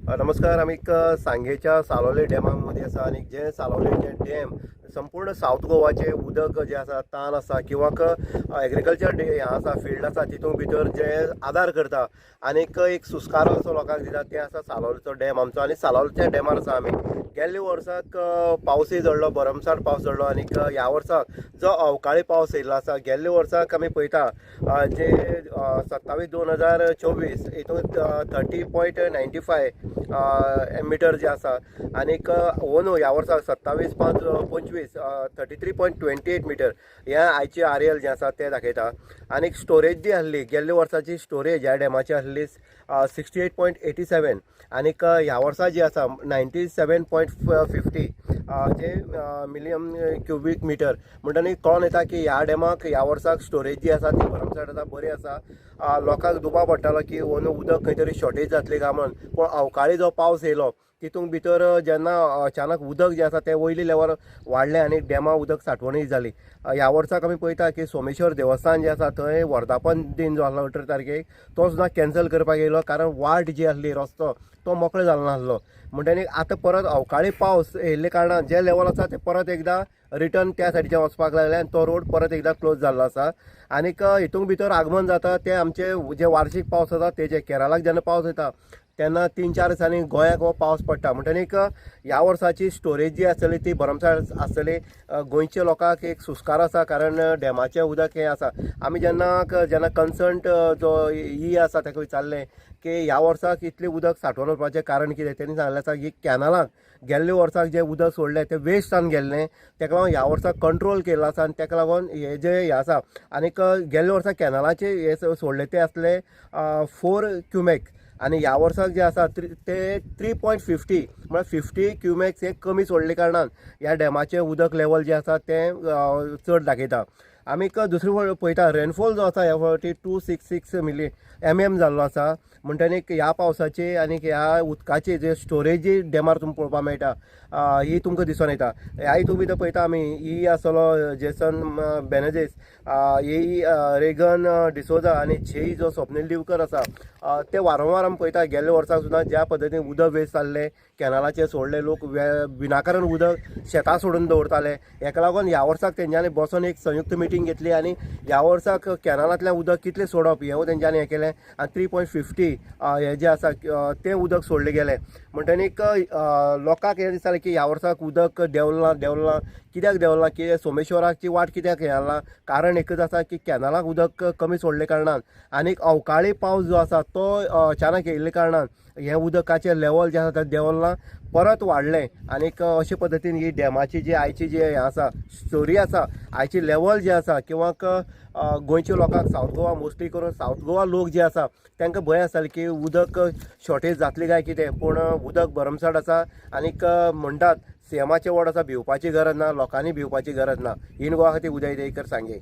नमस्कार. आम्ही सांगेच्या सालोले डॅमामध्ये आसा आणि जे सालोले डॅम संपूर्ण साऊथ गोवाचे उदक जे आसा तान आसा किंवा एग्रीकल्चर हें आसा फील्ड आसा तितून भितर जे आदार करता आनीक एक सुस्कारो असो लोकांक दिता ते आसा सालोलेचो डॅम आमचो. आनी सालोलेच्या डॅमार आसा आमी गेल्ल्या वर्साक पावसूय झडलो, भरमसाट पावस झडलो. आनीक ह्या वर्साक जो अवकाळी पावस येयल्लो आसा गेल्ल्या वर्साक आमी पळयता जे 27/2024 हितून 30.95 मिटर जे आसा आनीक ओनो ह्या वर्साक 27/5/25 33.28 मिटर ह्या आयची RL जे आसा ते दाखयता. आनीक स्टोरेज जी आसली गेल्ल्या वर्साची स्टोरेज ह्या डॅमाची आसली 68.87 आनीक ह्या वर्सा जी आसा 97.50 जे मिलियन क्युबीक मिटर म्हणटनी कळोन येता की ह्या डॅमाक ह्या वर्साक स्टोरेज जी आसा ती भरमसाट आसा, बरी आसा. लोकांक दुबाव पडटालो की ओनू उदक खंय तरी शॉर्टेज जातली काय म्हण, पूण अवकाळी जो पावस येयलो तितूंत भितर जेन्ना अचानक उदक जे आसा ते वयली लेवल वाडलें आनी डॅमा उदक सांठवणूय जाली. ह्या वर्साक आमी पळयता की सोमेश्वर देवस्थान जे आसा थंय वर्धापन दिन जो आसलो 18 तारखेक तो सुद्दां कॅन्सल करपाक येयलो, कारण वाट जी आसली रस्तो तो मोकळो जालो नासलो. म्हणटनी आतां परत अवकाळी पावस येयल्ले कारणान जे लेवल आसा ते परत एकदां रिटर्न त्या सायडीच्यान वचपाक लागले आनी तो रोड परत एकदां क्लोज जाल्लो आसा. आनीक हितून भितर आगमन जाता ते आमचे जे वार्षिक पावस आसा तेजे केरळाक जेन्ना पावस येता तेन्ना 3-4 दिसांनी गोंयाक हो पावस पडटा. म्हणटनीक ह्या वर्साची स्टोरेज जी आसतली ती भरमसाट आसतली. गोंयच्या लोकांक एक सुस्कार आसा, कारण डॅमाचें उदक हें आसा. आमी जेन्ना कन्सर्न्ड जो आसा ताका विचारलें की ह्या वर्साक इतलें उदक सांठोवन उरपाचें कारण कितें, तेणी सांगलें आसा की कॅनलाक गेल्ल्या वर्साक जें उदक सोडलें तें वेस्ट जावन गेल्लें, ताका लागून ह्या वर्साक कंट्रोल केल्लो आसा आनी ताका लागून हे जे हें आसा. आनीक गेल्ल्या वर्साक कॅनलाचे हे सोडले ते आसले 4 क्युमेक्स आनी ह्या वर्साक जे आसा ते 3.50 म्हळ्यार 50 क्युमेक्स हे कमी सोडले कारणान ह्या डॅमाचें उदक लेवल जे आसा तें चड दाखयता. आमी दुसरे पळयता रेनफॉल जो आसा ह्या फावटी 266 mm जाल्लो आसा. म्हणटनी ह्या पावसाची आनी ह्या उदकाची जे स्टोरेज डॅमार तुमकां पळोवपाक मेळटा ही तुमकां दिसून येता. ह्या हितून भितर पळयता आमी ही आसलो जेसन बेनेजीस, ही रेगन डिसोजा आनी झेई जो स्वप्नील दिवकर आसा ते वारंवार आमी पळयता गेल्ल्या वर्साक सुद्दां ज्या पद्दतीन उदक वेस्ट जाल्लें कॅनलाचेर सोडले, लोक विनाकारण उदक शेतां सोडून दवरताले. हेका लागून ह्या वर्साक तेंच्यांनी बसून एक संयुक्त मिटींग घेतली आनी ह्या वर्साक कॅनलांतल्यान उदक कितलें सोडप हें तेंच्यांनी हें केलें आनी 3.50 हें जें आसा तें उदक सोडलें गेलें. म्हणटनीक लोकांक हें दिसतालें की ह्या वर्साक उदक देंवलां कित्याक देंवलां, की सोमेश्वराची वाट कित्याक हें जालां. कारण एकच आसा की कॅनलाक उदक कमी सोडले कारणान आनीक अवकाळी पावस जो आसा तो अचानक येयल्ले कारणान हें उदकाचें लेवल जें आसा तें देंवलां परत वाडलें. आनीक अशे पद्दतीन ही डॅमाची जी आयची जी हें आसा स्टोरी आसा, आयची लेवल जी आसा किंवा गोंयच्या लोकांक सावथ गोवा मोस्टली करून सावथ गोवा लोक जे आसा तांकां भंय आसताले की उदक शॉर्टेज जातली काय कितें, पूण उदक भरमसाट आसा. आनीक म्हणटात सीएमाचें वड आसा, भिवपाची गरज ना, लोकांनी भिवपाची गरज ना. इन गोवा खातीर उदय देयकर सांगे.